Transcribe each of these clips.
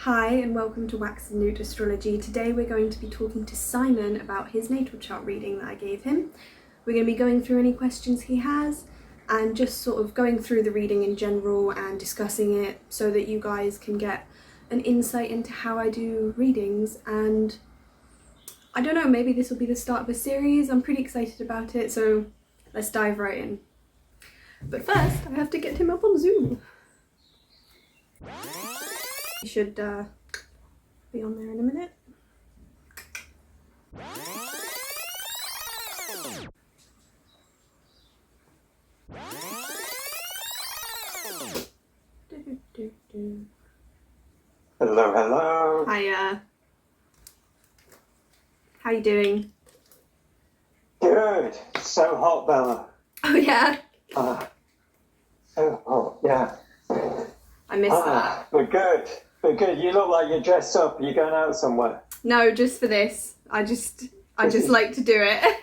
Hi and welcome to Wax and Newt Astrology. Today we're going to be talking to Simon about his natal chart reading that I gave him. We're going to be going through any questions he has and just sort of going through the reading in general and discussing it so that you guys can get an insight into how I do readings. And I don't know, maybe this will be the start of a series. I'm pretty excited about it, so let's dive right in. But first I have to get him up on Zoom. He should be on there in a minute. Hello, hello. Hiya. How you doing? Good. So hot, Bella. Oh yeah? So hot, yeah. I miss that. We're good. We're good. You look like you're dressed up. Are you going out somewhere? No, just for this. I just like to do it.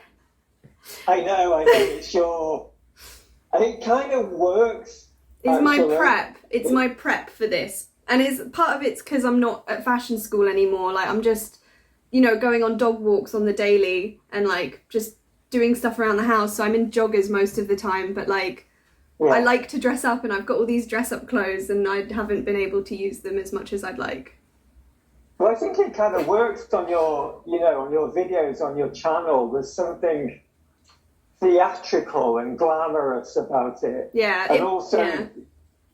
I know. It's your... It kind of works. It's my prep. It's my prep for this. And part of it's because I'm not at fashion school anymore. Like, I'm just, going on dog walks on the daily and, like, just doing stuff around the house. So I'm in joggers most of the time. But, like, yeah. I like to dress up and I've got all these dress-up clothes and I haven't been able to use them as much as I'd like. Well, I think it kind of works on your, on your videos, on your channel. There's something theatrical and glamorous about it. Yeah. And also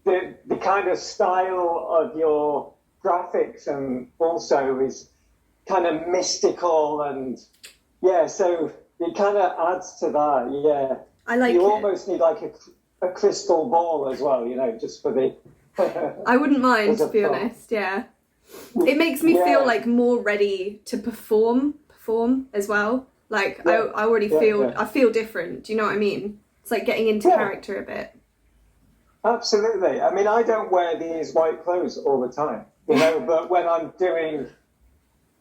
the kind of style of your graphics and also is kind of mystical and, so it kind of adds to that, yeah. I like You almost need like a crystal ball as well, just for the... I wouldn't mind, to be honest, yeah. It makes me feel like more ready to perform as well. Like, I already feel, I feel different, do you know what I mean? It's like getting into character a bit. Absolutely. I mean, I don't wear these white clothes all the time, but when I'm doing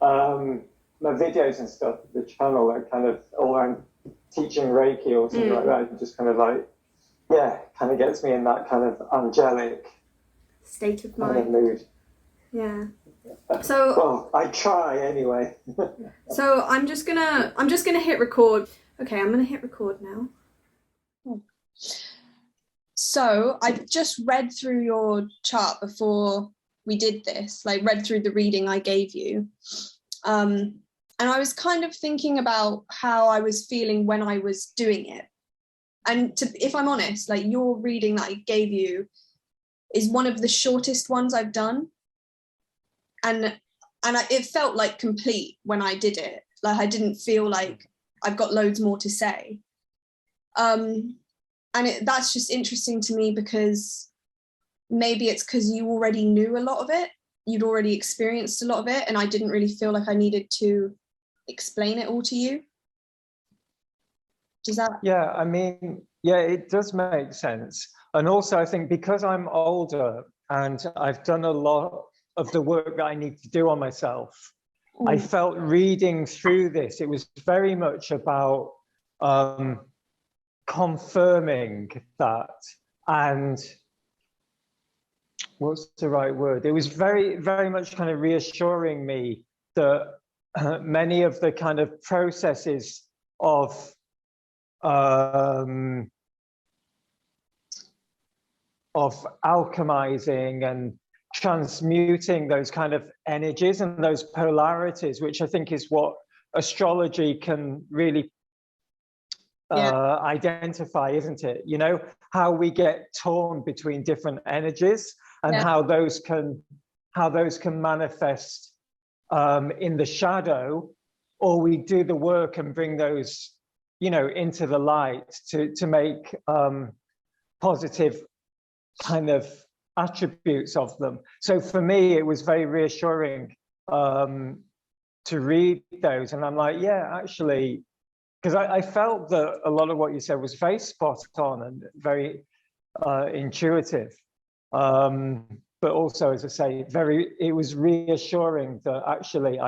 my videos and stuff, the channel, I kind of, or I'm teaching Reiki or something like that, it just kind of like, kind of gets me in that kind of angelic state of mind. Kind of mood. Yeah. So well, I try anyway. So I'm just gonna hit record. Okay, I'm gonna hit record now. So I just read through your chart before we did this, like read through the reading I gave you. And I was kind of thinking about how I was feeling when I was doing it. And if I'm honest, like your reading that I gave you is one of the shortest ones I've done. And it felt like complete when I did it. Like I didn't feel like I've got loads more to say. And that's just interesting to me because maybe it's because you already knew a lot of it. You'd already experienced a lot of it. And I didn't really feel like I needed to explain it all to you. Does that? Yeah, I mean, it does make sense. And also I think because I'm older and I've done a lot of the work that I need to do on myself, I felt reading through this, it was very much about confirming that, and what's the right word? It was very, very much kind of reassuring me that many of the kind of processes of alchemizing and transmuting those kind of energies and those polarities, which I think is what astrology can really identify, isn't it? How we get torn between different energies and how those can manifest in the shadow, or we do the work and bring those into the light to make positive kind of attributes of them. So for me, it was very reassuring to read those. And I'm like, actually, because I felt that a lot of what you said was very spot on and very intuitive. But also, as I say, it was reassuring that actually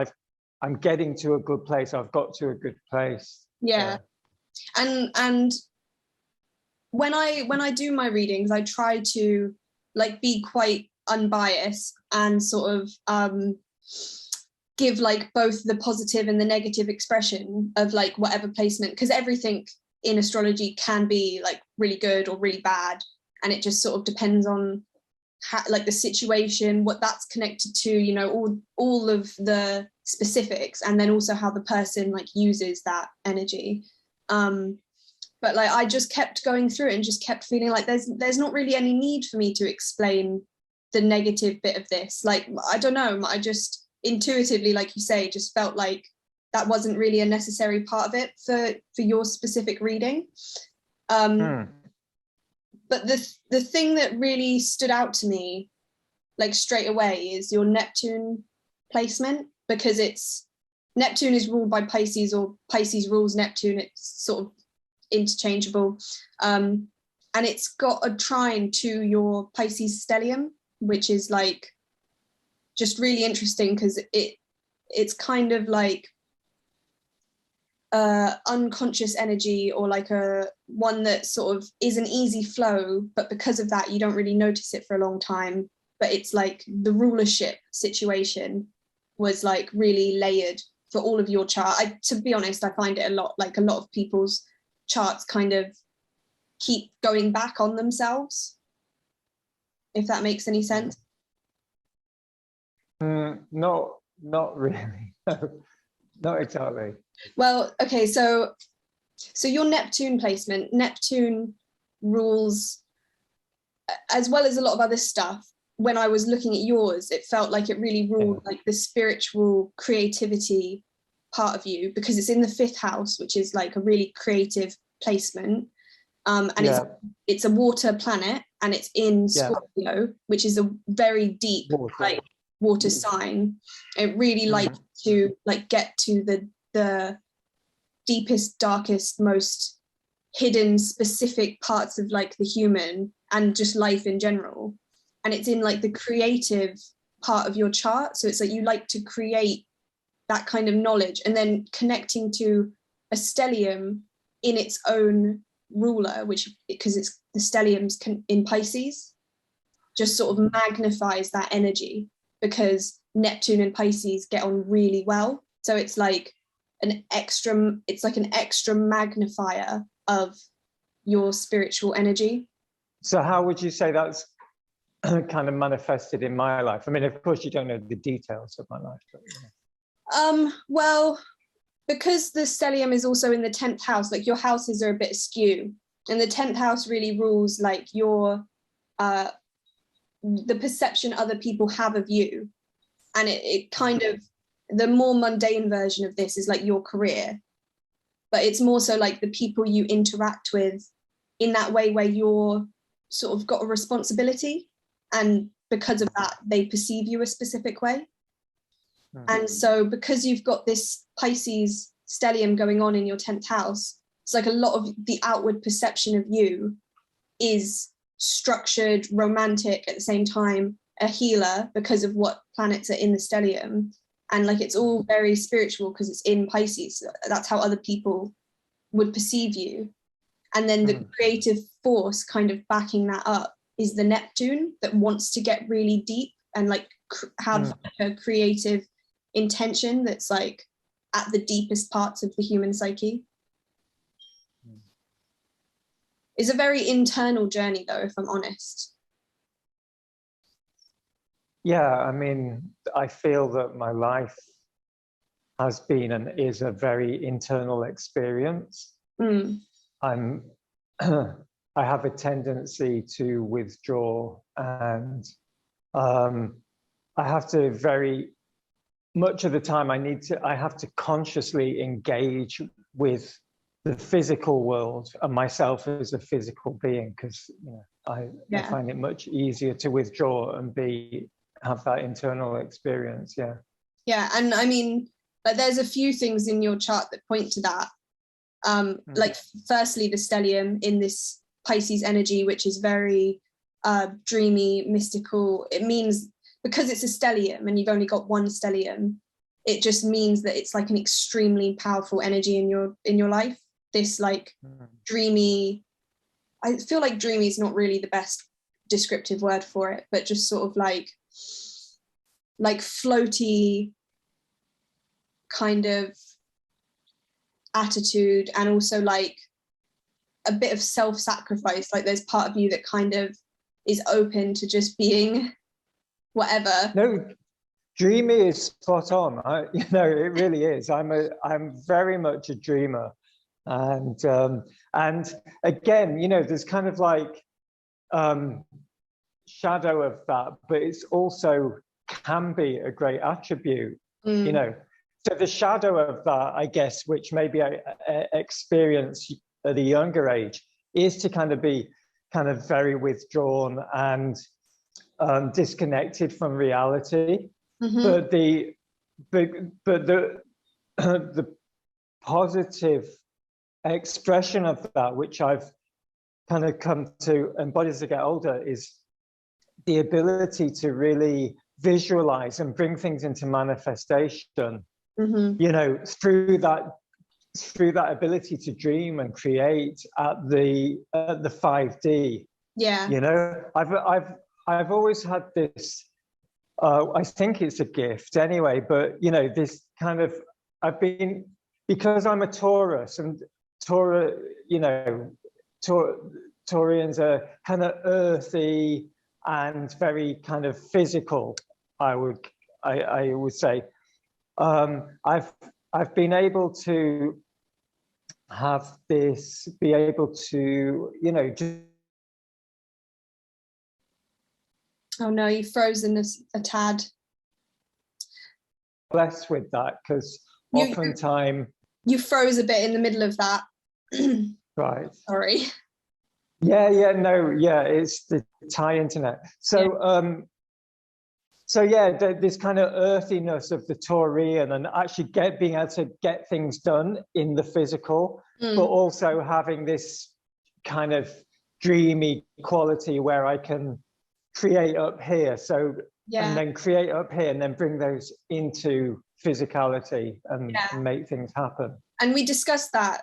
I'm getting to a good place. I've got to a good place. Yeah. And when I do my readings, I try to like be quite unbiased and sort of give like both the positive and the negative expression of like whatever placement, because everything in astrology can be like really good or really bad, and it just sort of depends on how, like the situation, what that's connected to, you know, all of the specifics, and then also how the person like uses that energy. But like I just kept going through it and just kept feeling like there's not really any need for me to explain the negative bit of this. Like I don't know, I just intuitively, like you say, just felt like that wasn't really a necessary part of it for your specific reading. But the thing that really stood out to me like straight away is your Neptune placement, because Neptune is ruled by Pisces, or Pisces rules Neptune. It's sort of interchangeable, and it's got a trine to your Pisces stellium, which is like just really interesting because it's kind of like unconscious energy, or like a one that sort of is an easy flow, but because of that you don't really notice it for a long time. But it's like the rulership situation was like really layered for all of your chart. To be honest, I find it a lot of people's charts kind of keep going back on themselves, if that makes any sense. Not really. No, not exactly. Well, okay, so your Neptune placement, Neptune rules, as well as a lot of other stuff. When I was looking at yours, it felt like it really ruled like the spiritual creativity part of you, because it's in the 5th house, which is like a really creative placement. And it's a water planet, and it's in Scorpio, which is a very deep like water sign. It really likes to like get to the deepest, darkest, most hidden, specific parts of like the human and just life in general. And it's in like the creative part of your chart, so it's like you like to create that kind of knowledge, and then connecting to a stellium in its own ruler, which, because it's the stellium's in Pisces, just sort of magnifies that energy, because Neptune and Pisces get on really well. So it's like an extra magnifier of your spiritual energy. So how would you say that's kind of manifested in my life? I mean, of course you don't know the details of my life, but well, because the stellium is also in the 10th house, like your houses are a bit askew, and the 10th house really rules like your the perception other people have of you. And it kind of, the more mundane version of this is like your career, but it's more so like the people you interact with in that way, where you're sort of got a responsibility, and because of that they perceive you a specific way. And so because you've got this Pisces stellium going on in your 10th house, it's like a lot of the outward perception of you is structured, romantic, at the same time a healer, because of what planets are in the stellium. And like it's all very spiritual because it's in Pisces. That's how other people would perceive you. And then the creative force kind of backing that up is the Neptune, that wants to get really deep and like have a creative intention that's like at the deepest parts of the human psyche. It's a very internal journey though, if I'm honest. Yeah, I mean, I feel that my life has been and is a very internal experience. I have a tendency to withdraw, and I have to very much of the time I have to consciously engage with the physical world and myself as a physical being, because I find it much easier to withdraw and have that internal experience. And I mean, like there's a few things in your chart that point to that. Like firstly, the stellium in this Pisces energy, which is very dreamy, mystical. It means, because it's a stellium and you've only got one stellium, it just means that it's like an extremely powerful energy in your life. This like dreamy, I feel like dreamy is not really the best descriptive word for it, but just sort of like floaty kind of attitude, and also like a bit of self-sacrifice. Like there's part of you that kind of is open to just being whatever. No, Dreamy is spot on. It really is. I'm very much a dreamer, and again, there's kind of like shadow of that, but it's also can be a great attribute. So the shadow of that, I guess, which maybe I experience at a younger age, is to kind of be kind of very withdrawn and disconnected from reality. But the positive expression of that, which I've kind of come to embody as I get older, is the ability to really visualize and bring things into manifestation. Through that ability to dream and create at the 5D. I've always had this. I think it's a gift anyway, but this kind of, because I'm a Taurus, and Taurians are kind of earthy and very kind of physical, I would say. I've been able to have this, be able to, just... Oh no, you've frozen a tad. Blessed with that, because oftentimes... You froze a bit in the middle of that. Right. Sorry. It's the Thai internet. So, this kind of earthiness of the Taurian, and actually being able to get things done in the physical, but also having this kind of dreamy quality where I can create up here, and then create up here, and then bring those into physicality and make things happen. And we discussed that,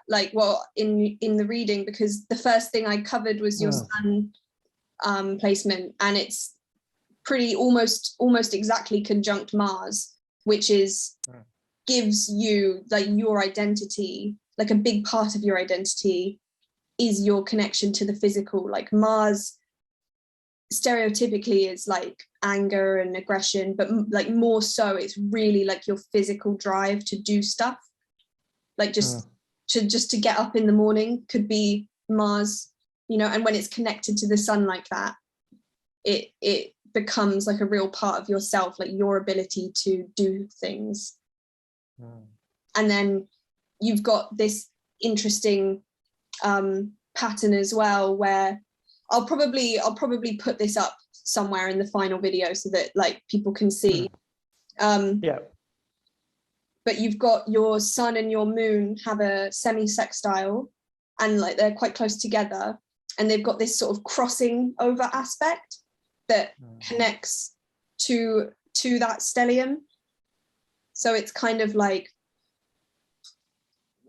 in the reading, because the first thing I covered was your sun placement, and it's pretty almost exactly conjunct Mars, which is gives you your identity, a big part of your identity is your connection to the physical. Mars stereotypically is anger and aggression, but more so it's really your physical drive to do stuff, to get up in the morning could be Mars, and when it's connected to the sun like that, it becomes a real part of yourself, your ability to do things. And then you've got this interesting pattern as well, where I'll probably put this up somewhere in the final video so that people can see. But you've got your sun and your moon have a semi-sextile, and they're quite close together, and they've got this sort of crossing over aspect that connects to that stellium. So it's kind of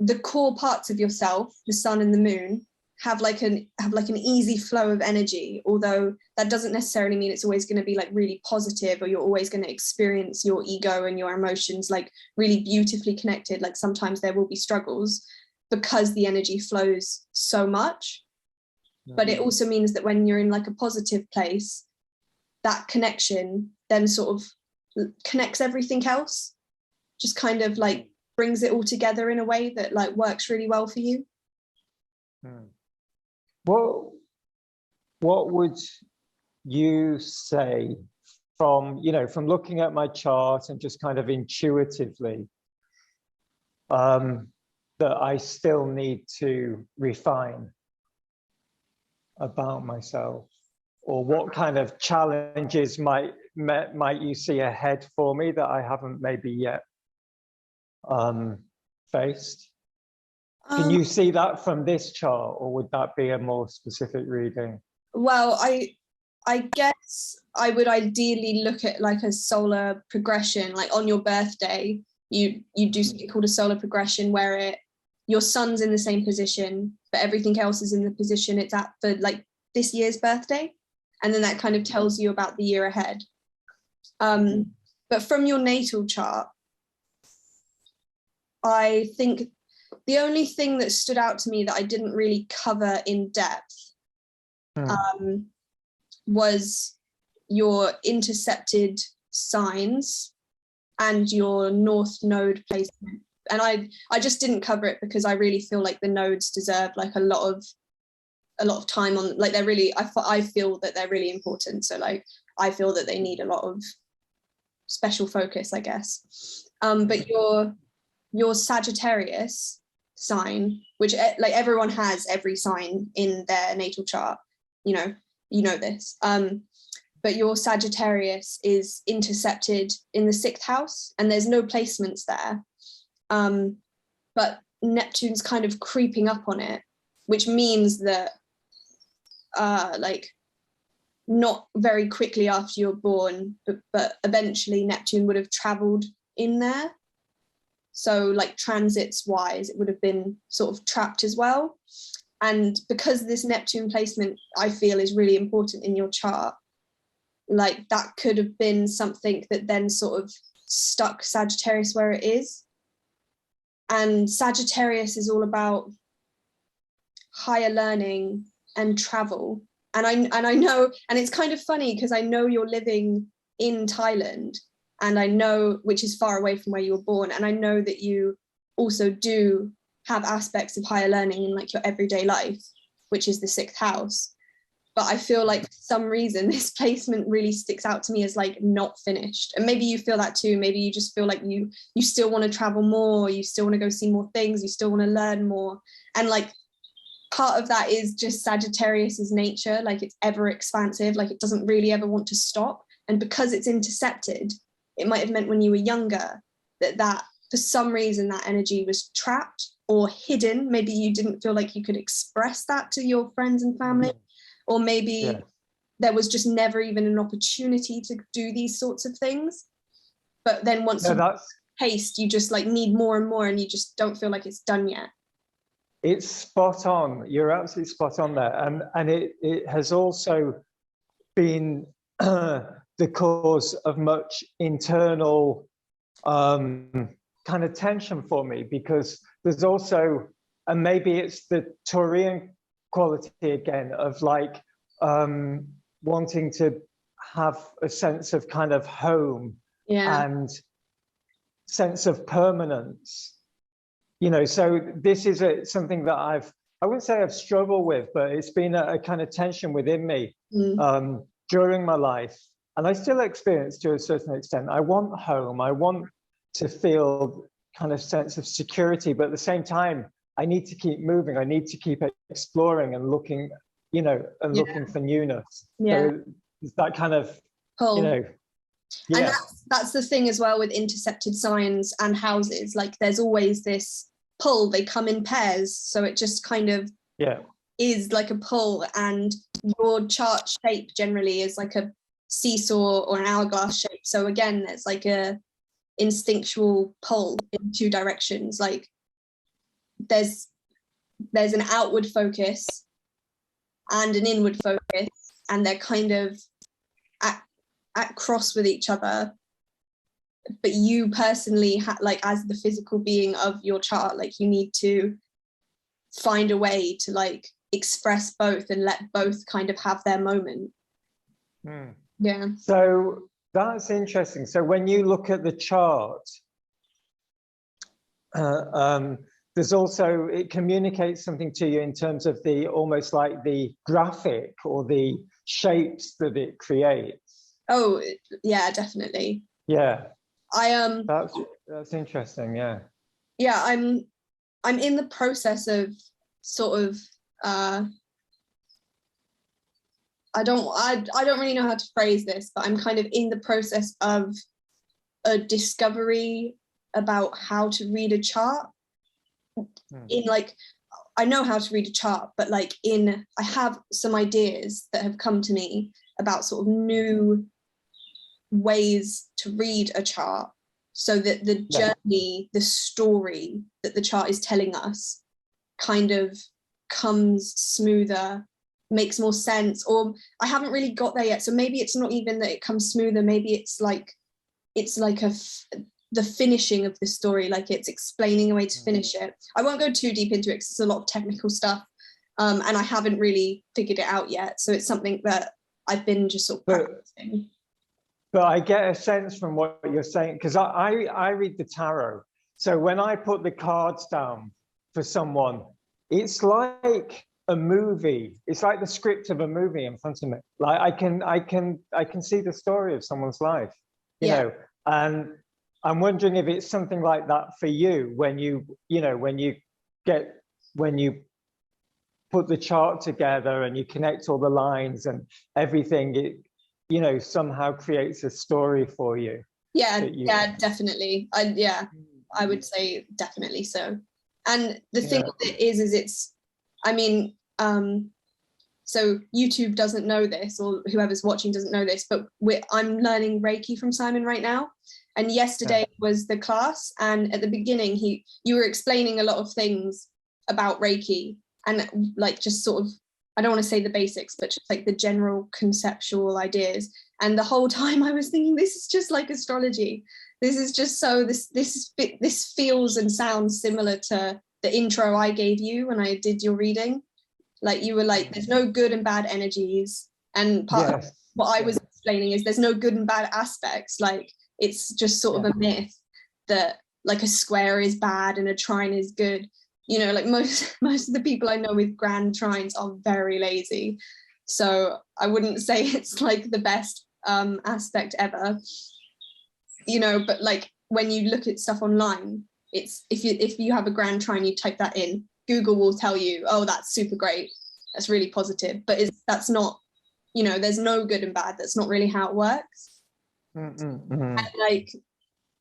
the core parts of yourself, the sun and the moon, have an easy flow of energy, although that doesn't necessarily mean it's always going to be really positive, or you're always going to experience your ego and your emotions really beautifully connected. Sometimes there will be struggles because the energy flows so much. But it also means that when you're in a positive place, that connection then sort of connects everything else, just kind of brings it all together in a way that works really well for you. What would you say from looking at my chart and just kind of intuitively that I still need to refine about myself? Or what kind of challenges might you see ahead for me that I haven't maybe yet faced? Can you see that from this chart, or would that be a more specific reading? Well, I guess I would ideally look at a solar progression. On your birthday, you do something called a solar progression, where your sun's in the same position, but everything else is in the position it's at for this year's birthday. and then that kind of tells you about the year ahead. But from your natal chart, I think the only thing that stood out to me that I didn't really cover in depth was your intercepted signs and your north node placement. And I just didn't cover it because I really feel like the nodes deserve like a lot of time on, like they're really, I feel that they're really important. So like I feel that they need a lot of special focus, I guess. But your Sagittarius sign, which like everyone has every sign in their natal chart, you know this, but your Sagittarius is intercepted in the 6th house, and there's no placements there, but Neptune's kind of creeping up on it, which means that like not very quickly after you're born, but eventually Neptune would have traveled in there. So like transits wise, it would have been sort of trapped as well. And because this Neptune placement, I feel, is really important in your chart, like that could have been something that then sort of stuck Sagittarius where it is. And Sagittarius is all about higher learning and travel. And I know, and it's kind of funny because I know you're living in Thailand, and I know, which is far away from where you were born, and I know that you also do have aspects of higher learning in like your everyday life, which is the 6th house. But I feel like for some reason this placement really sticks out to me as like not finished. And maybe you feel that too. Maybe you just feel like you still want to travel more, you still want to go see more things, you still want to learn more. And like part of that is just Sagittarius's nature, like it's ever expansive, like it doesn't really ever want to stop. And because it's intercepted, it might have meant when you were younger that for some reason that energy was trapped or hidden. Maybe you didn't feel like you could express that to your friends and family, or maybe there was just never even an opportunity to do these sorts of things. But then once you taste, you just like need more and more, and you just don't feel like it's done yet. It's spot on. You're absolutely spot on there. And it has also been the cause of much internal kind of tension for me, because there's also, and maybe it's the Taurian quality again of like wanting to have a sense of kind of home and sense of permanence, you know. So this is something that I wouldn't say I've struggled with, but it's been a kind of tension within me during my life, and I still experience to a certain extent. I want home, I want to feel kind of sense of security, but at the same time I need to keep moving, I need to keep exploring and looking, you know, and looking for newness. So it's that kind of pull, you know. And that's the thing as well with intercepted signs and houses, like there's always this pull, they come in pairs, so it just kind of is like a pull. And your chart shape generally is like a seesaw or an hourglass shape, so again there's like a instinctual pull in two directions. Like there's an outward focus and an inward focus, and they're kind of at cross with each other. But you personally like as the physical being of your chart, like you need to find a way to like express both and let both kind of have their moment. So that's interesting. So when you look at the chart, there's also, it communicates something to you in terms of the almost like the graphic or the shapes that it creates. Oh yeah, definitely. That's interesting. I'm in the process of sort of I don't really know how to phrase this, but I'm kind of in the process of a discovery about how to read a chart. In like, I know how to read a chart, but like I have some ideas that have come to me about sort of new ways to read a chart, so that the journey, the story that the chart is telling us kind of comes smoother makes more sense, or I haven't really got there yet. So maybe it's not even that it comes smoother, maybe it's like the finishing of the story, like it's explaining a way to finish it. I won't go too deep into it because it's a lot of technical stuff, and I haven't really figured it out yet, so it's something that I've been just sort of practicing. But I get a sense from what you're saying, because I read the tarot. So when I put the cards down for someone, it's like a movie. It's like the script of a movie in front of me. Like I can see the story of someone's life, you know. And I'm wondering if it's something like that for you when you put the chart together and you connect all the lines and everything. It, you know, somehow creates a story for you. Yeah, definitely. I would say definitely so. And the thing is it's, I mean, so YouTube doesn't know this, or whoever's watching doesn't know this, but I'm learning Reiki from Simon right now. And yesterday was the class, and at the beginning you were explaining a lot of things about Reiki, and like just sort of, I don't want to say the basics, but just like the general conceptual ideas. And the whole time I was thinking, this is just like astrology. This is just so, this feels and sounds similar to the intro I gave you when I did your reading. Like you were like, there's no good and bad energies. And part of what I was explaining is there's no good and bad aspects. Like it's just sort of a myth that like a square is bad and a trine is good. You know, like most of the people I know with grand trines are very lazy. So I wouldn't say it's like the best aspect ever, you know, but like when you look at stuff online, it's if you have a grand trine, you type that in, Google will tell you, oh, that's super great, that's really positive, but that's not, you know, there's no good and bad. That's not really how it works. And like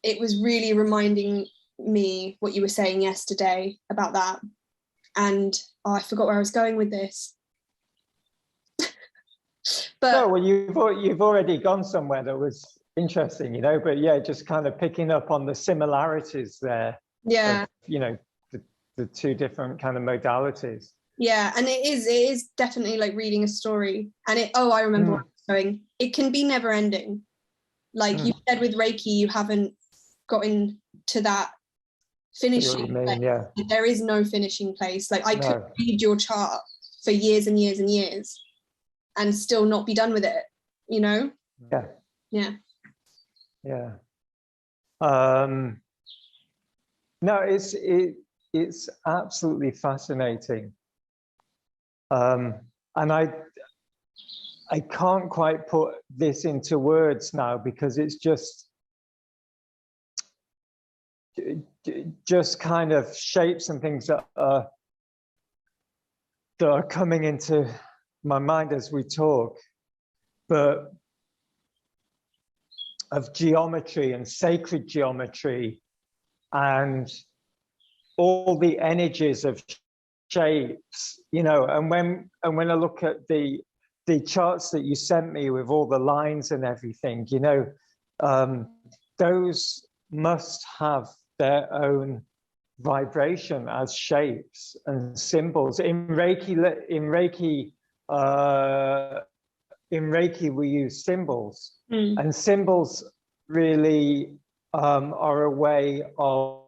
it was really reminding me what you were saying yesterday about that, and I forgot where I was going with this. But no, well, you've already gone somewhere that was interesting, you know, but yeah, just kind of picking up on the similarities there. Of, you know, the two different kind of modalities. Yeah, and it is definitely like reading a story, and I remember where I was going. It can be never ending. Like you said with Reiki, you haven't gotten to that finishing place. There is no finishing place. Like I could read your chart for years and years and years and still not be done with it, you know? No, it's absolutely fascinating, and I can't quite put this into words now, because it's just kind of shapes and things that are coming into my mind as we talk, but of geometry and sacred geometry and all the energies of shapes, you know. And when I look at the charts that you sent me with all the lines and everything, you know, those must have their own vibration as shapes and symbols. In Reiki we use symbols, and symbols really are a way of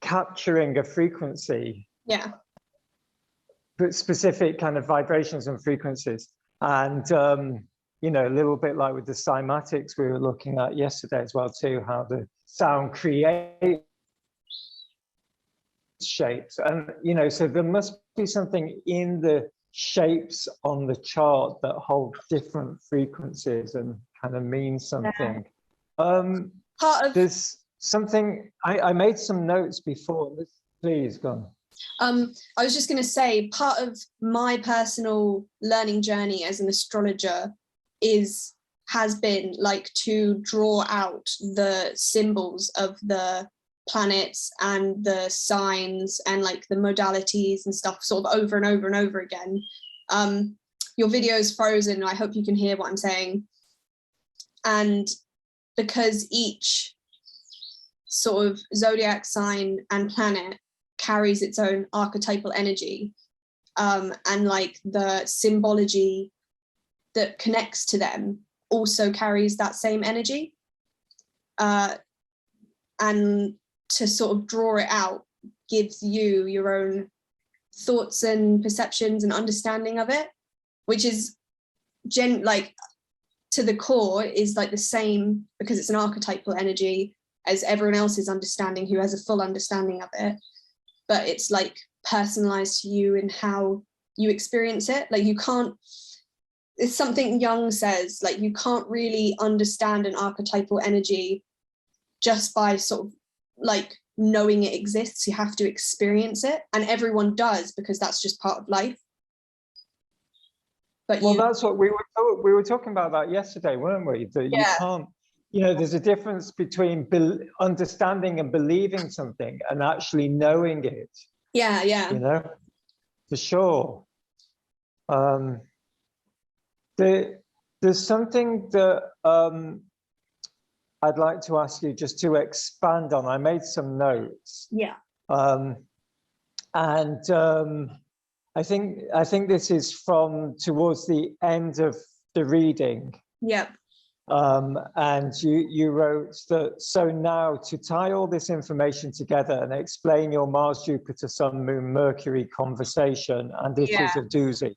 capturing a frequency, but specific kind of vibrations and frequencies. And you know, a little bit like with the cymatics we were looking at yesterday as well too, how the sound creates shapes. And you know, so there must be something in the shapes on the chart that hold different frequencies and kind of mean something. There's something I made some notes before. Please go on. I was just going to say, part of my personal learning journey as an astrologer has been like to draw out the symbols of the planets and the signs and like the modalities and stuff sort of over and over and over again. Your video is frozen. I hope you can hear what I'm saying. And because each sort of zodiac sign and planet carries its own archetypal energy, and like the symbology that connects to them also carries that same energy, and to sort of draw it out gives you your own thoughts and perceptions and understanding of it, which is like to the core is like the same, because it's an archetypal energy, as everyone else's understanding who has a full understanding of it, but it's like personalized to you in how you experience it. Like you can't, it's something Jung says, like you can't really understand an archetypal energy just by sort of like knowing it exists. You have to experience it, and everyone does, because that's just part of life. But well, that's what we were talking about that yesterday, weren't we? That you can't, you know, there's a difference between understanding and believing something and actually knowing it. Yeah, yeah. You know, for sure. There's something that I'd like to ask you just to expand on. I made some notes. Yeah. I think this is from towards the end of the reading. Yep. And you wrote that, so now to tie all this information together and explain your Mars, Jupiter, Sun, Moon, Mercury conversation, and it is a doozy.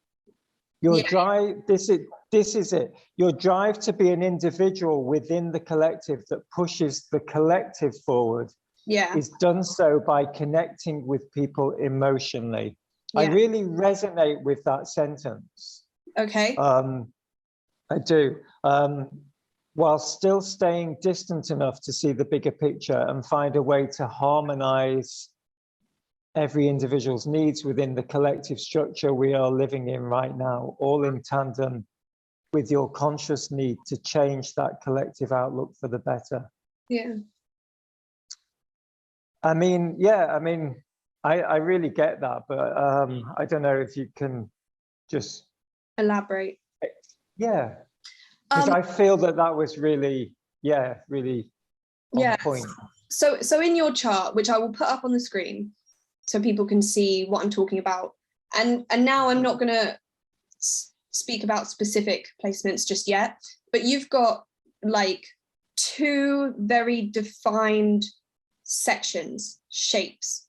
Your drive, this is it. Your drive to be an individual within the collective that pushes the collective forward is done so by connecting with people emotionally. I really resonate with that sentence. Okay. I do. While still staying distant enough to see the bigger picture and find a way to harmonize every individual's needs within the collective structure we are living in right now, all in tandem with your conscious need to change that collective outlook for the better. Yeah. I mean, I really get that, but I don't know if you can just elaborate. Yeah. Because I feel that was really, really on point. So in your chart, which I will put up on the screen so people can see what I'm talking about, and now I'm not going to speak about specific placements just yet, but you've got like two very defined sections, shapes.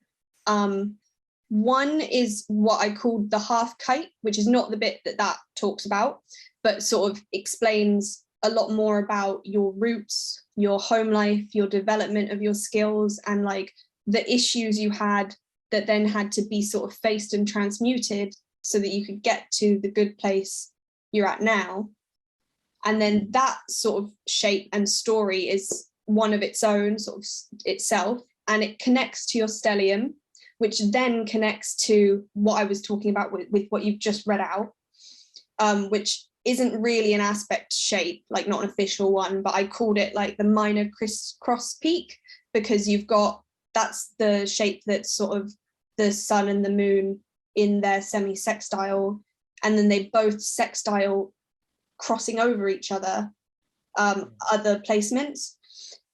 One is what I called the half kite, which is not the bit that talks about, but sort of explains a lot more about your roots, your home life, your development of your skills, and like the issues you had that then had to be sort of faced and transmuted so that you could get to the good place you're at now. And then that sort of shape and story is one of its own sort of itself, and it connects to your stellium, which then connects to what I was talking about with what you've just read out, which isn't really an aspect shape, like not an official one, but I called it like the minor crisscross peak, because you've got, that's the shape that's sort of the sun and the moon in their semi-sextile, and then they both sextile crossing over each other, other placements.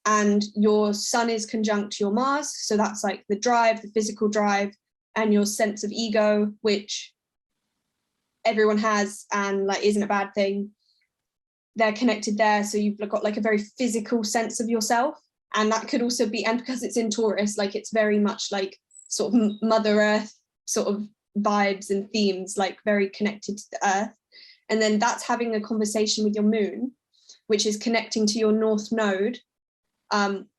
And your sun is conjunct to your Mars, so that's like the drive, the physical drive, and your sense of ego, which everyone has and like isn't a bad thing. They're connected there, so you've got like a very physical sense of yourself. And that could also be, and because it's in Taurus, like it's very much like sort of Mother Earth sort of vibes and themes, like very connected to the earth. And then that's having a conversation with your moon, which is connecting to your North Node,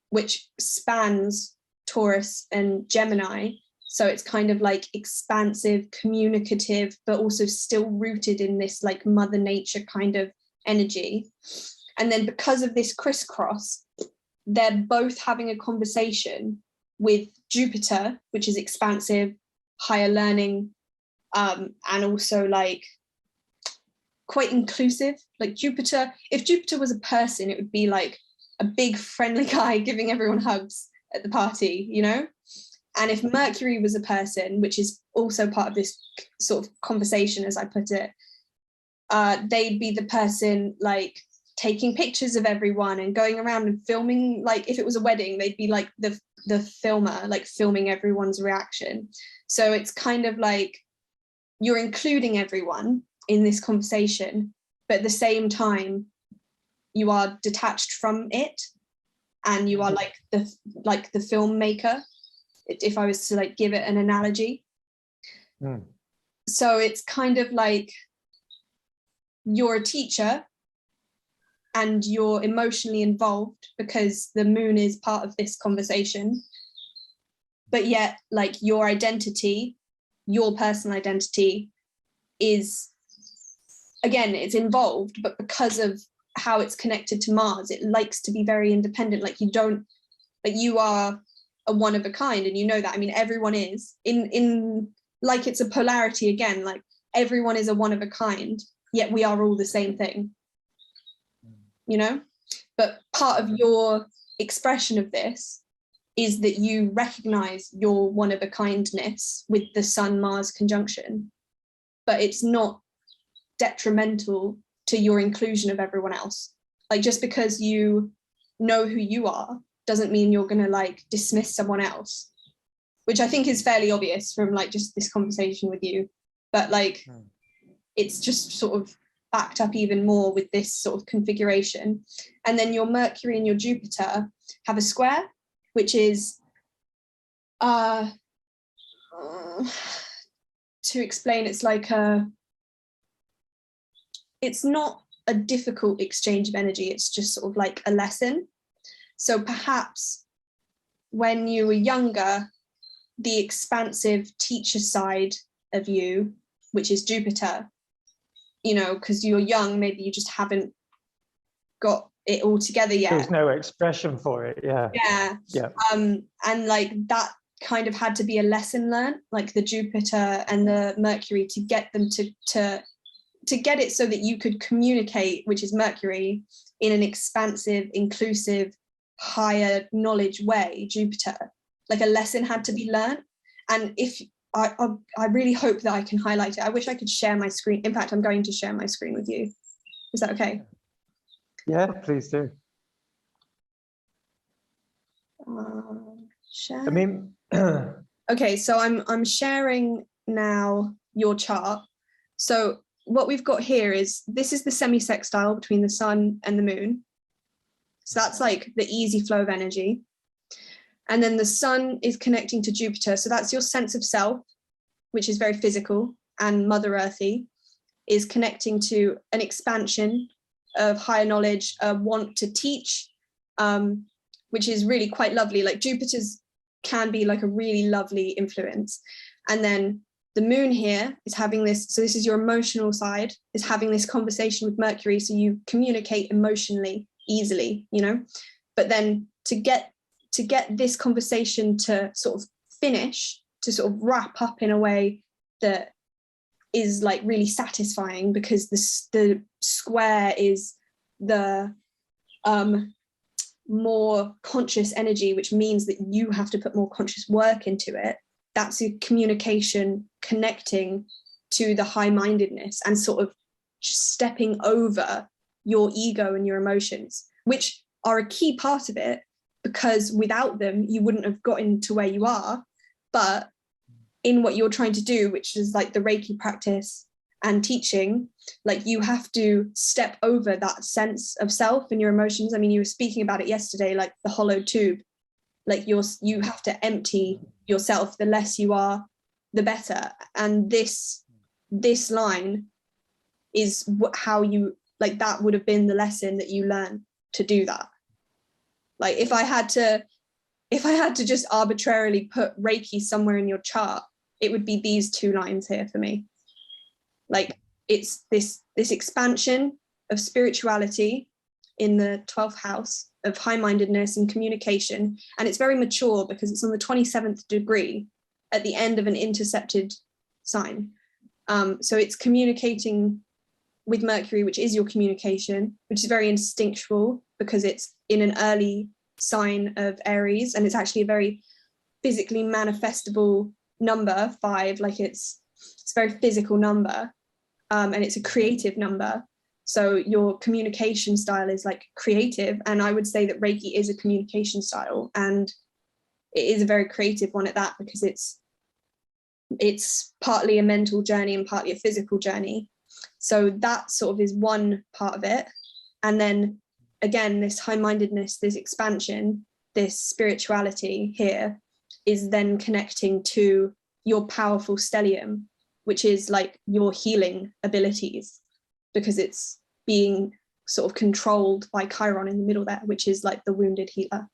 which spans Taurus and Gemini. So it's kind of like expansive, communicative, but also still rooted in this like Mother Nature kind of energy. And then because of this crisscross, they're both having a conversation with Jupiter, which is expansive, higher learning, and also like quite inclusive. Like Jupiter, if Jupiter was a person, it would be like a big friendly guy giving everyone hugs at the party, you know? And if Mercury was a person, which is also part of this sort of conversation, as I put it, they'd be the person like taking pictures of everyone and going around and filming. Like if it was a wedding, they'd be like the the filmer, like filming everyone's reaction. So it's kind of like you're including everyone in this conversation, but at the same time you are detached from it, and you are like the filmmaker, if I was to like give it an analogy. So it's kind of like you're a teacher and you're emotionally involved because the moon is part of this conversation, but yet like your identity, your personal identity is, again, it's involved, but because of how it's connected to Mars, it likes to be very independent. Like you are a one of a kind, and you know that. I mean, everyone is in like, it's a polarity again, like everyone is a one of a kind, yet we are all the same thing, you know? But part of your expression of this is that you recognize your one of a kindness with the Sun Mars conjunction, but it's not detrimental to your inclusion of everyone else. Like, just because you know who you are doesn't mean you're going to like dismiss someone else, which I think is fairly obvious from like just this conversation with you, but like it's just sort of backed up even more with this sort of configuration. And then your Mercury and your Jupiter have a square, which is to explain, it's like it's not a difficult exchange of energy, it's just sort of like a lesson. So perhaps when you were younger, the expansive teacher side of you, which is Jupiter, you know, because you're young, maybe you just haven't got it all together yet. There's no expression for it. Yeah. And like that kind of had to be a lesson learned, like the Jupiter and the Mercury, to get them to get it so that you could communicate, which is Mercury, in an expansive, inclusive, higher knowledge way, Jupiter. Like a lesson had to be learned. And if I really hope that I can highlight it. I wish I could share my screen. In fact, I'm going to share my screen with you. Is that okay? Yeah, please do. Share. I mean, okay, so I'm sharing now your chart. So what we've got here is, this is the semi-sextile between the sun and the moon. So that's like the easy flow of energy. And then the sun is connecting to Jupiter. So that's your sense of self, which is very physical and Mother Earthy, is connecting to an expansion of higher knowledge, a want to teach, which is really quite lovely. Like Jupiter's can be like a really lovely influence. And then the moon here is having this, so this is your emotional side, is having this conversation with Mercury. So you communicate emotionally easily, you know, but then to get this conversation to sort of finish, to sort of wrap up in a way that is like really satisfying, because the square is the more conscious energy, which means that you have to put more conscious work into it. That's your communication connecting to the high-mindedness and sort of just stepping over your ego and your emotions, which are a key part of it, because without them, you wouldn't have gotten to where you are. But in what you're trying to do, which is like the Reiki practice and teaching, like you have to step over that sense of self and your emotions. I mean, you were speaking about it yesterday, like the hollow tube, like you have to empty yourself. The less you are, the better. And this line is how you, like, that would have been the lesson that you learned to do that. Like if I had to just arbitrarily put Reiki somewhere in your chart, it would be these two lines here for me. Like it's this expansion of spirituality in the 12th house of high-mindedness and communication. And it's very mature because it's on the 27th degree at the end of an intercepted sign. So it's communicating with Mercury, which is your communication, which is very instinctual because it's in an early sign of Aries, and it's actually a very physically manifestable number, 5, like it's a very physical number, and it's a creative number. So your communication style is like creative, and I would say that Reiki is a communication style. And it is a very creative one at that, because it's partly a mental journey and partly a physical journey. So that sort of is one part of it. And then again, this high-mindedness, this expansion, this spirituality here is then connecting to your powerful stellium, which is like your healing abilities, because it's being sort of controlled by Chiron in the middle there, which is like the wounded healer.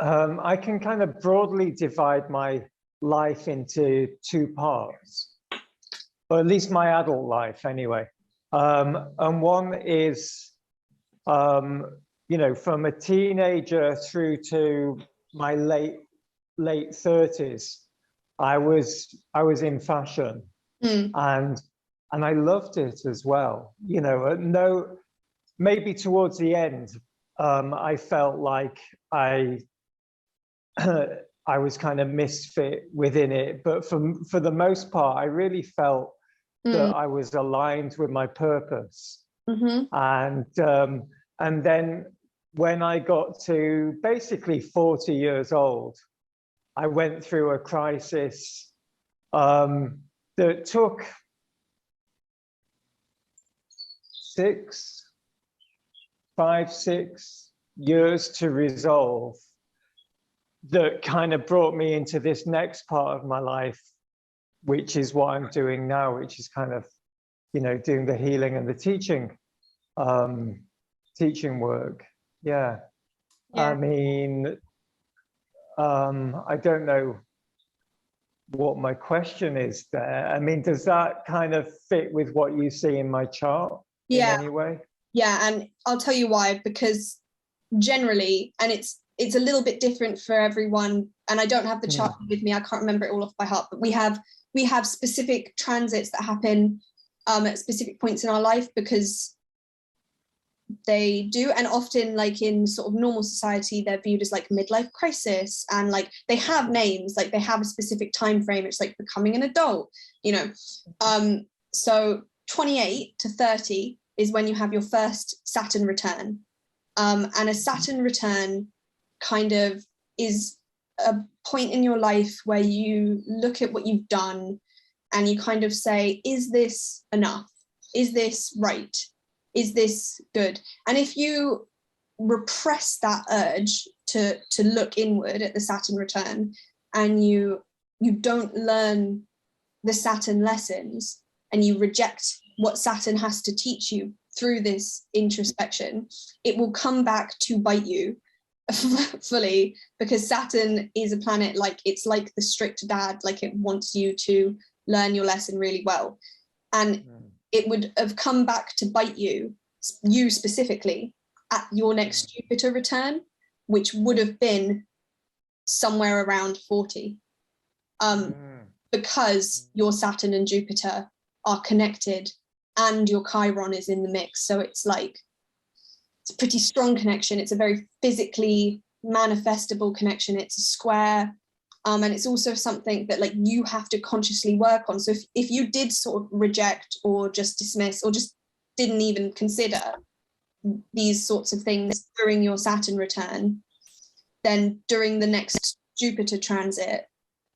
I can kind of broadly divide my life into two parts, or at least my adult life anyway. And one is, you know, from a teenager through to my late 30s, I was in fashion, and I loved it as well. You know, maybe towards the end, I felt like I was kind of misfit within it, but for the most part, I really felt that I was aligned with my purpose. And then when I got to basically 40 years old, I went through a crisis that took 5-6 years to resolve, that kind of brought me into this next part of my life, which is what I'm doing now, which is kind of, you know, doing the healing and the teaching work. Yeah. I mean, I don't know what my question is there. I mean, does that kind of fit with what you see in my chart in any way? Yeah, and I'll tell you why, because generally, and it's a little bit different for everyone, and I don't have the chart with me, I can't remember it all off by heart, but we have specific transits that happen at specific points in our life, because they do, and often like in sort of normal society, they're viewed as like midlife crisis, and like they have names, like they have a specific time frame. It's like becoming an adult, you know. So 28 to 30 is when you have your first Saturn return, and a Saturn return kind of is a point in your life where you look at what you've done and you kind of say, is this enough? Is this right? Is this good? And if you repress that urge to look inward at the Saturn return, and you don't learn the Saturn lessons, and you reject what Saturn has to teach you through this introspection, it will come back to bite you fully, because Saturn is a planet, like it's like the strict dad, like it wants you to learn your lesson really well, and it would have come back to bite you specifically at your next Jupiter return, which would have been somewhere around 40, because your Saturn and Jupiter are connected and your Chiron is in the mix. So it's like, it's a pretty strong connection. It's a very physically manifestable connection. It's a square, and it's also something that like you have to consciously work on. So if you did sort of reject or just dismiss or just didn't even consider these sorts of things during your Saturn return, then during the next Jupiter transit,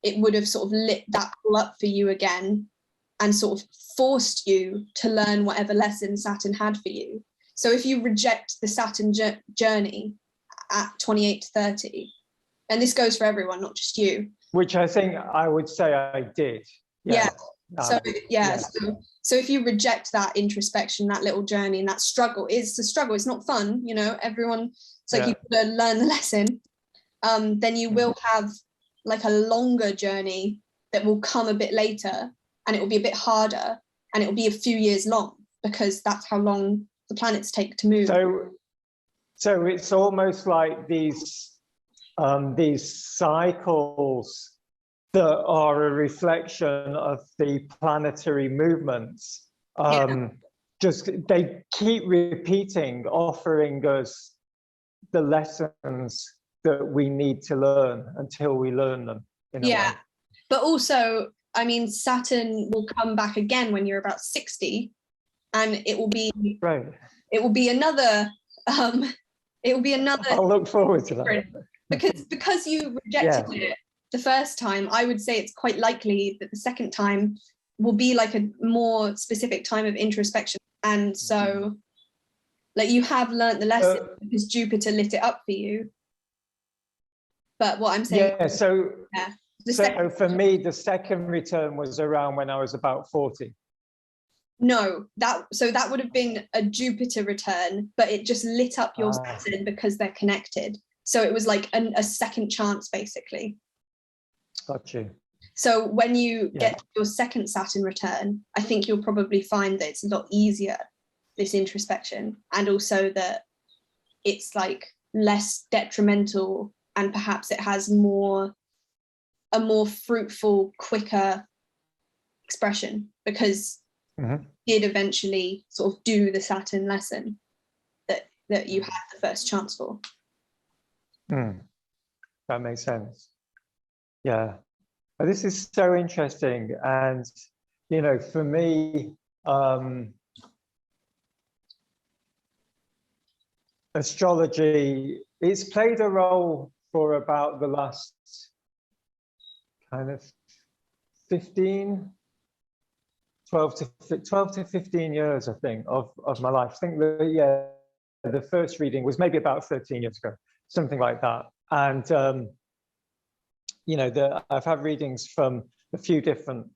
it would have sort of lit that all up for you again and sort of forced you to learn whatever lesson Saturn had for you. So if you reject the Saturn journey at 28 to 30, and this goes for everyone, not just you. Which I think I would say I did. Yeah. So if you reject that introspection, that little journey and that struggle, it's a struggle. It's not fun, you know, everyone, it's like you've got to learn the lesson. Then you will have like a longer journey that will come a bit later, and it will be a bit harder, and it will be a few years long, because that's how long the planets take to move. So it's almost like these cycles that are a reflection of the planetary movements. Just they keep repeating, offering us the lessons that we need to learn until we learn them. In a way. But also, I mean, Saturn will come back again when you're about 60, and it will be it will be another It will be another. I'll look forward to that. Because you rejected it the first time, I would say it's quite likely that the second time will be like a more specific time of introspection. And so, like, you have learned the lesson because Jupiter lit it up for you. But what I'm saying, so for me, the second return was around when I was about 40. No, that would have been a Jupiter return, but it just lit up your Saturn because they're connected. So it was like a second chance, basically. Got you. So when you get your second Saturn return, I think you'll probably find that it's a lot easier, this introspection, and also that it's like less detrimental, and perhaps it has a more fruitful, quicker expression, because you did eventually sort of do the Saturn lesson that you had the first chance for. That makes sense. Yeah. But this is so interesting. And, you know, for me, astrology, it's played a role for about the last kind of 12 to 15 years, I think, of my life. I think the first reading was maybe about 13 years ago, something like that. And, you know, I've had readings from a few different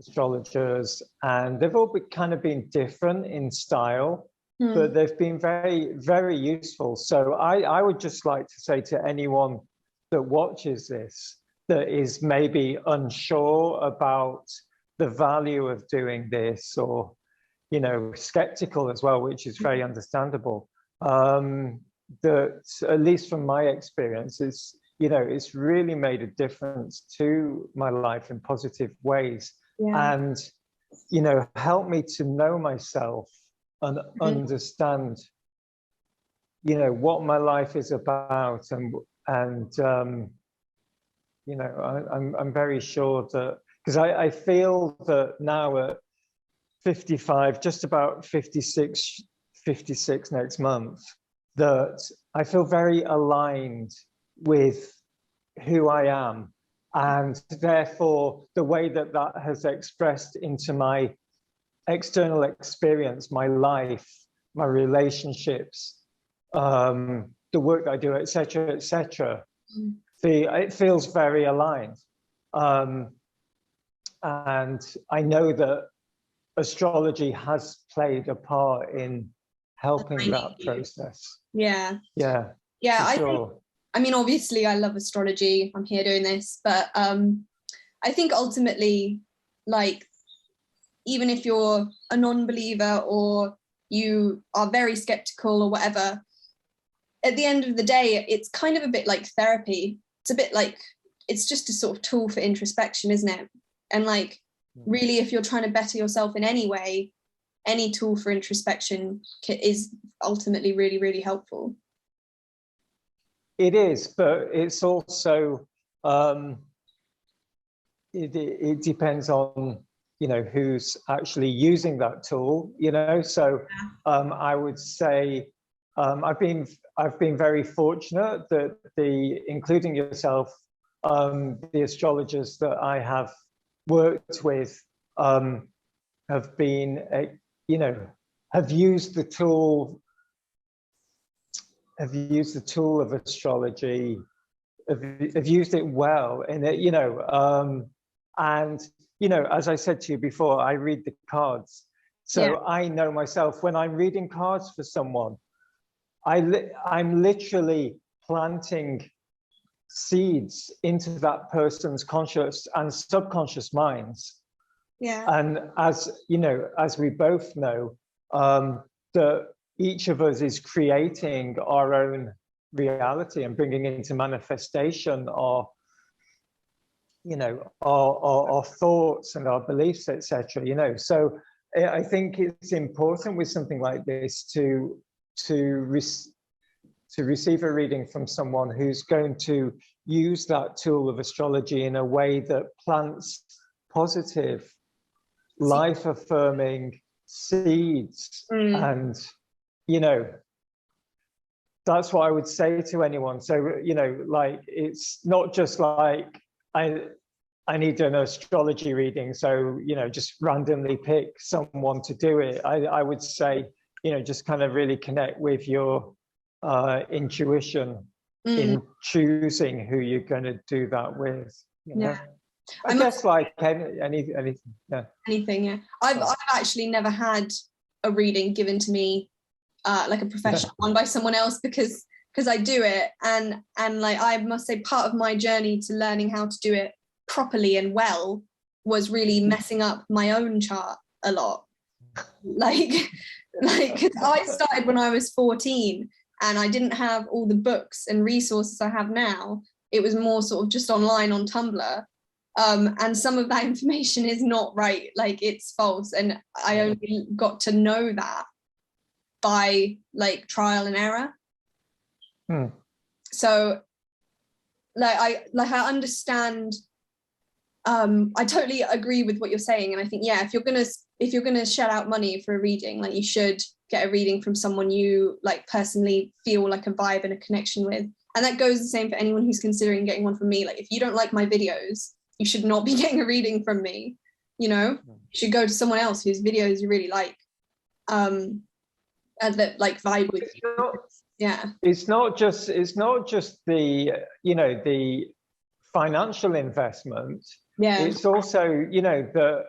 astrologers, and they've all kind of been different in style, but they've been very, very useful. So I would just like to say to anyone that watches this, that is maybe unsure about the value of doing this, or, you know, skeptical as well, which is very understandable, that at least from my experience, is, you know, it's really made a difference to my life in positive ways, and, you know, helped me to know myself and understand, you know, what my life is about, and you know, I'm very sure that, because I feel that now at 55, just about 56 next month, that I feel very aligned with who I am, and therefore the way that has expressed into my external experience, my life, my relationships, the work that I do, etc., etc. It feels very aligned, and I know that astrology has played a part in helping that process. I mean, obviously I love astrology, I'm here doing this, but I think ultimately, like, even if you're a non-believer or you are very skeptical or whatever, at the end of the day, it's kind of a bit like therapy. It's a bit like, it's just a sort of tool for introspection, isn't it? And like, really, if you're trying to better yourself in any way, any tool for introspection is ultimately really, really helpful. It is, but it's also, it depends on, you know, who's actually using that tool, you know. So I would say I've been very fortunate that including yourself, the astrologers that I have worked with have been, you know, have used the tool of astrology, have used it well, and it, you know, and, you know, as I said to you before, I read the cards, so I know myself when I'm reading cards for someone, I'm literally planting seeds into that person's conscious and subconscious minds. And as you know, as we both know, that each of us is creating our own reality and bringing into manifestation our, you know, our thoughts and our beliefs, etc. You know, so I think it's important with something like this to receive a reading from someone who's going to use that tool of astrology in a way that plants positive, life-affirming seeds. And, you know, that's what I would say to anyone. So, you know, like, it's not just like, I need an astrology reading, so, you know, just randomly pick someone to do it. I would say, you know, just kind of really connect with your intuition in choosing who you're going to do that with. You know? I guess like anything. Yeah. Anything, yeah. I've actually never had a reading given to me, like a professional one by someone else, because I do it, and like, I must say, part of my journey to learning how to do it properly and well was really messing up my own chart a lot. Like, cause I started when I was 14, and I didn't have all the books and resources I have now. It was more sort of just online on Tumblr. And some of that information is not right, like, it's false. And I only got to know that by like trial and error. So I understand. I totally agree with what you're saying, and I think, yeah, if you're gonna shell out money for a reading, like, you should get a reading from someone you like personally feel like a vibe and a connection with. And that goes the same for anyone who's considering getting one from me. Like, if you don't like my videos, you should not be getting a reading from me. You know, you should go to someone else whose videos you really like, and that like vibe with you. Yeah, it's not just the, you know, the financial investment. Yeah, it's also, you know, that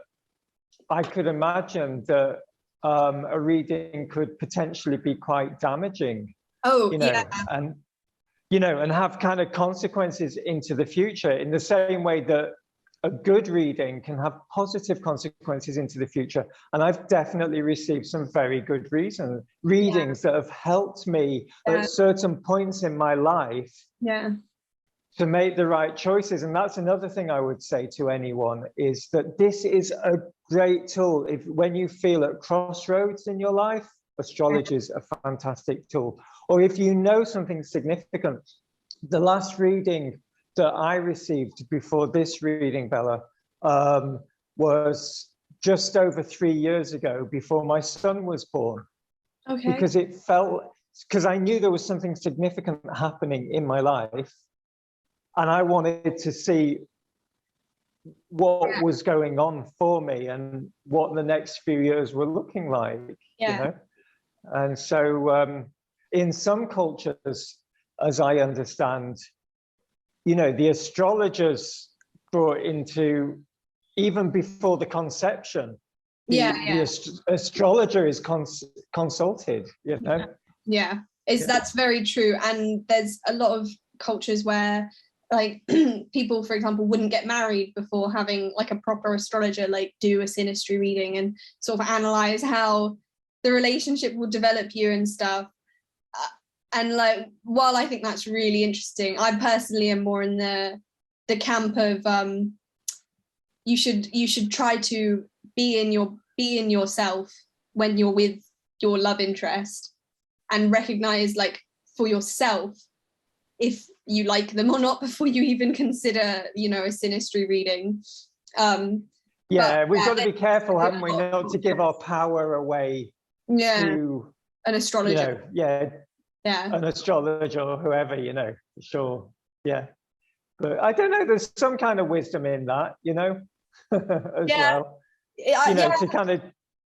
I could imagine that a reading could potentially be quite damaging. You know, and, you know, and have kind of consequences into the future, in the same way that a good reading can have positive consequences into the future. And I've definitely received some very good readings that have helped me at certain points in my life to make the right choices. And that's another thing I would say to anyone, is that this is a great tool. When you feel at crossroads in your life, astrology is a fantastic tool. Or if you know something significant. The last reading that I received before this reading, Bella, was just over 3 years ago, before my son was born. Okay. Because I knew there was something significant happening in my life, and I wanted to see what was going on for me and what the next few years were looking like. You know? And so in some cultures, as I understand, you know, the astrologers brought into, even before the conception, the astrologer is consulted, you know? That's very true. And there's a lot of cultures where, like, people, for example, wouldn't get married before having like a proper astrologer like do a synastry reading and sort of analyze how the relationship will develop you and stuff. And like, while I think that's really interesting, I personally am more in the camp of you should try to be in yourself when you're with your love interest, and recognize, like, for yourself if you like them or not before you even consider, you know, a synastry reading. We've got to be careful, haven't we, not to give our power away to an astrologer. An astrologer or whoever, you know, for sure. But I don't know, there's some kind of wisdom in that, you know, as well. You know, to kind of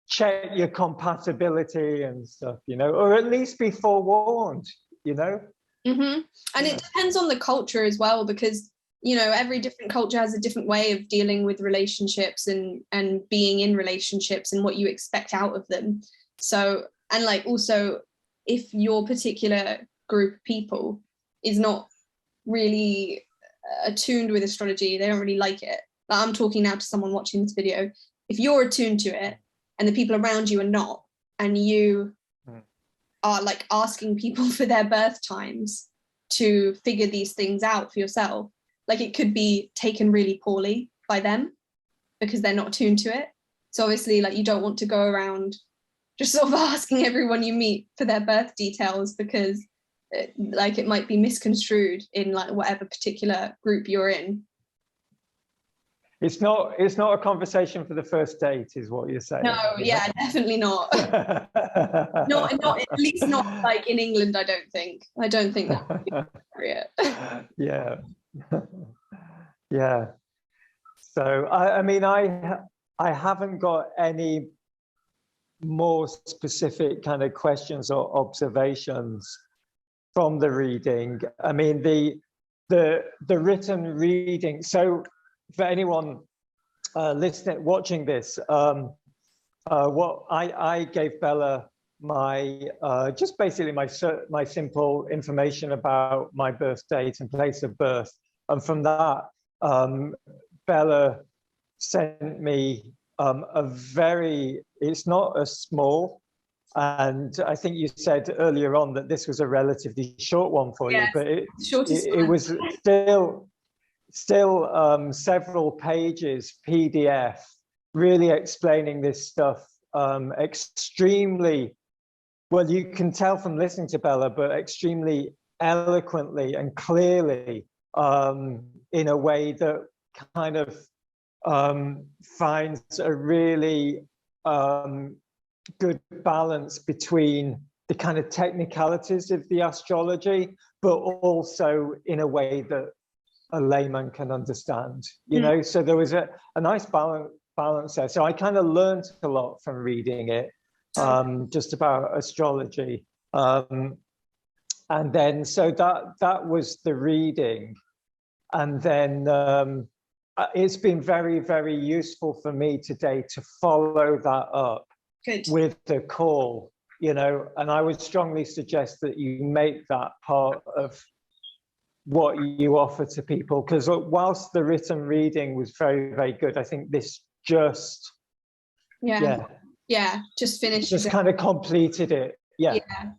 check your compatibility and stuff, you know, or at least be forewarned, you know. And it depends on the culture as well, because, you know, every different culture has a different way of dealing with relationships and being in relationships and what you expect out of them. So, and like, also, if your particular group of people is not really attuned with astrology, they don't really like it. Like, I'm talking now to someone watching this video. If you're attuned to it and the people around you are not, and you are like asking people for their birth times to figure these things out for yourself, like, it could be taken really poorly by them because they're not attuned to it. So obviously, like, you don't want to go around just sort of asking everyone you meet for their birth details, because it might be misconstrued in like whatever particular group you're in. It's not a conversation for the first date, is what you're saying. No, yeah, definitely not. not at least not like in England, I don't think that would be appropriate. Yeah. Yeah. So I mean, I haven't got any more specific kind of questions or observations from the reading. I mean, the written reading. So for anyone watching this, what I gave Bella my just basically my simple information about my birth date and place of birth, and from that, Bella sent me it's not a small, and I think you said earlier on that this was a relatively short one for you, but it was still several pages PDF, really explaining this stuff extremely well. You can tell from listening to Bella, but extremely eloquently and clearly, in a way that kind of finds a really good balance between the kind of technicalities of the astrology, but also in a way that a layman can understand, you know. So there was a nice balance there. So I kind of learned a lot from reading it, just about astrology. And then, so that was the reading. And then it's been very, very useful for me today to follow that up with the call, you know, and I would strongly suggest that you make that part of what you offer to people, because whilst the written reading was very, very good, I think this just just finished, just kind of completed it.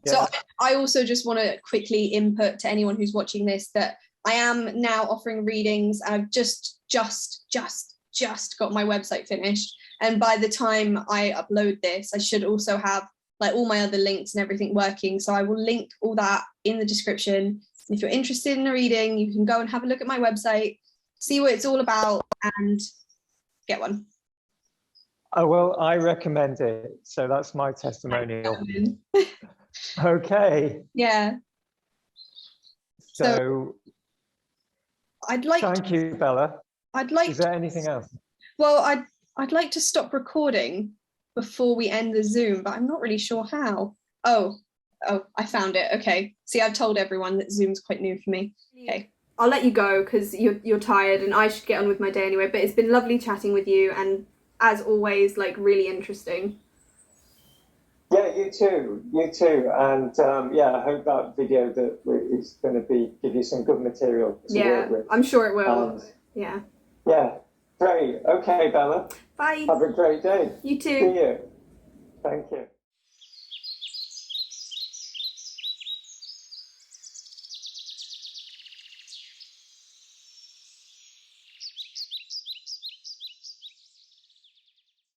So I also just want to quickly input to anyone who's watching this that I am now offering readings. I've just got my website finished, and by the time I upload this, I should also have like all my other links and everything working. So I will link all that in the description. If you're interested in a reading, you can go and have a look at my website, see what it's all about, and get one. Oh, well, I recommend it. So that's my testimonial. Okay. Yeah. So thank you, Bella. Is there anything else? Well, I'd like to stop recording before we end the Zoom, but I'm not really sure how. Oh, I found it. Okay. See, I've told everyone that Zoom's quite new for me. Okay. I'll let you go because you're tired and I should get on with my day anyway, but it's been lovely chatting with you, and as always, like, really interesting. Yeah, you too. And I hope that video is going to give you some good material to work with. I'm sure it will. Yeah, great. Okay, Bella. Bye. Have a great day. You too. See you. Thank you.